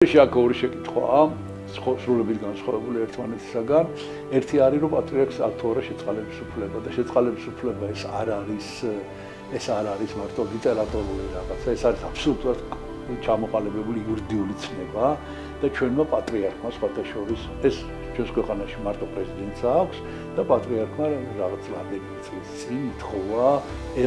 Shakor shekitwa, srulebit განსხვავებული ერთმანეთისაგან. Ერთი არის რომ პატრიარქს ავთორა შეწყალების უფლება და შეწყალების უფლება ეს არ არის მარტო ლიტერატურული რაღაცა, ეს არის აბსოლუტურად ჩამოყალიბებული იურიდიული ცნება და ჩვენმა პატრიარქმა სხვათა შორის ეს ჩვენს ქვეყანაში მარტო პრეზიდენტს აქვს და პატრიარქმა რაღაც რამდენიმე წლის წინ ითხოვა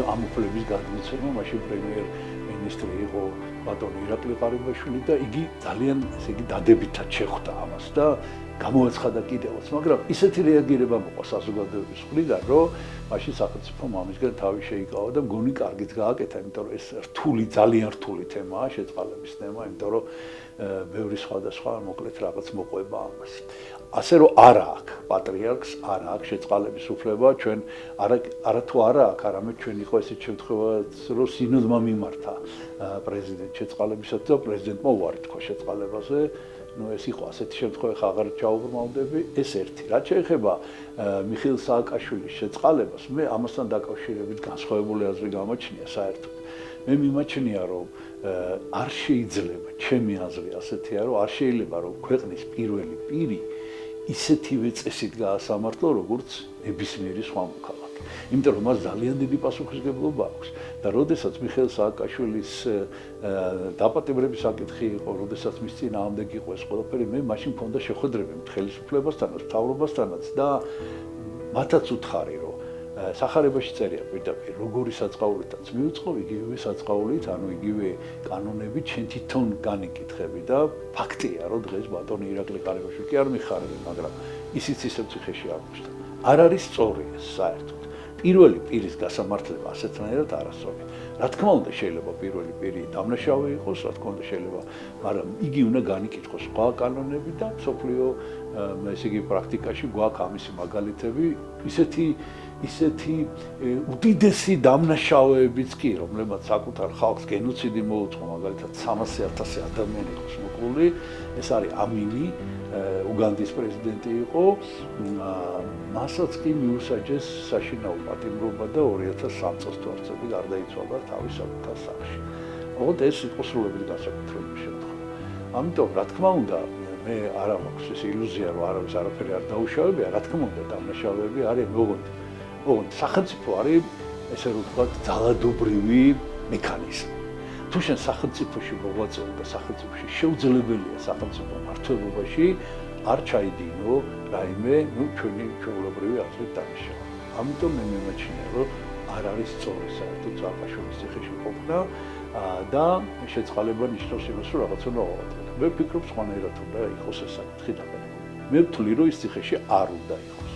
ამ უფლების გადმოცემა, მაშინ პრემიერ-მინისტრი იყო ბატონი ირაკლი ყარიბაშვილი და იგი ძალიან ესე იგი დადებითად შეხვდა ამას და გამოაცხადა კიდევაც, მაგრამ ისეთი რეაგირება მოყვა საზოგადოების მხრიდან, რომ მაშინ სახელმწიფომ ამისგან თავი შეიკავა და მგონი კარგით გააკეთა, იმიტომ რომ ეს რთული, ძალიან რთული თემაა, შეწყალების თემა, იმიტომ რომ ბევრი სხვადასხვა მოკლედ რაღაც მოყვება ამას. ასე რომ არა აქვს პატრიარქს, არა აქვს შეწყალების უფლება, ჩვენ არა თუ არა აქვს, არამედ ჩვენ იყო ესეთ შემთხვევაც, რომ სინოდმა მიმართა პრეზიდენტ შეწყალებისას და პრეზიდენტმა უარი თქვა შეწყალებაზე. ეს იყო ასეთი შემთხვევა, ხა აღარ ჩაუბრმავდები, ეს ერთი. რაც შეეხება მიხეილ სააკაშვილის შეწყალებას, მე ამასთან დაკავშირებით განსხვავებული აზრი გამოჩნია საერთოდ. მე მიმაჩნია, რომ არ შეიძლება, ჩემი აზრი ასეთია, რომ არ შეიძლება, რომ ქვეყნის პირველი პირი ისეთივე წესით გაასამართლო, როგორც ნებისმიერი სხვა მოქალაქე. იმიტომ რომ მას ძალიან დიდი პასუხისმგებლობა აქვს და როდესაც მიხეილ სააკაშვილის დაპატიმრების საკითხი იყო, როდესაც მის წინააღმდეგ იყო ეს ყველაფერი, მე მაშინ მქონდა შეხვედრები ხელისუფლებასთანაც, მთავრობასთანაც და მათაც უთხარი, რომ სახარებაში წერია პირდაპირ, როგორი საწყაურითაც მივიწყო, იგივე საწყაურით, ანუ იგივე კანონებით შენ თვითონ განიკითხები და ფაქტია, რომ დღეს ბატონი ირაკლი ყარიბაშვილი კი არ მიხარები, მაგრამ ისიც ისევ ციხეში არ მოხდა. არ არის სწორი ეს საერთოდ. პირველი პირის გასამართლება ასეთნაირად არასწორია. რა თქმა უნდა, შეიძლება პირველი პირი დამნაშავე იყოს, რა თქმა უნდა შეიძლება, მაგრამ იგი უნდა განიკითხოს სხვა კანონები და მსოფლიო ესე იგი პრაქტიკაში გვაქვს ამისი მაგალითები, ისეთი უდიდესი დამნაშავეებიც კი, რომლებმაც საკუთარ ხალხს გენოციდი მოუწყო, მაგალითად 300,000 ადამიანი იყოს მოკლული, ეს არის ამინი, უგანდის პრეზიდენტი იყო, მასაც კი მიუსაჯეს საშინაო პატიმრობა და 2003 წელს თვალწები გარდაიცვალა თავის საკუთარ სახლში. ოღონდ ეს იყო სრულებით განსაკუთრებული შემთხვევა. ამიტომ, რა თქმა უნდა, მე არ მაქვს ეს ილუზია, რომ არავის არაფერი არ დაუშავებია, რა თქმა უნდა, დამნაშავეები არიან, ოღონდ სახელმწიფო არის, ესე რომ ვთქვათ, ძალადობრივი მექანიზმი. თუ შენ სახელმწიფოში მოღვაწეობ და სახელმწიფოში შეუძლებელია სახელმწიფო მართლობაში არ ჩაიდინო რაიმე, ჩვენი ჩვეულებრივი აზრით დამიშავა. ამიტომ მე მიმაჩნია, რომ არ არის სწორი საერთოდ სააკაშვილის ციხეში ყოფნა და შეწყალება ნიშნავს იმას, რომ რაღაც უნდა ავადოთ. მე ვფიქრობ, სხვანაირად უნდა იყოს ეს საკითხი დაბადებული. მე ვთვლი, რომ ის ციხეში არ უნდა იყოს.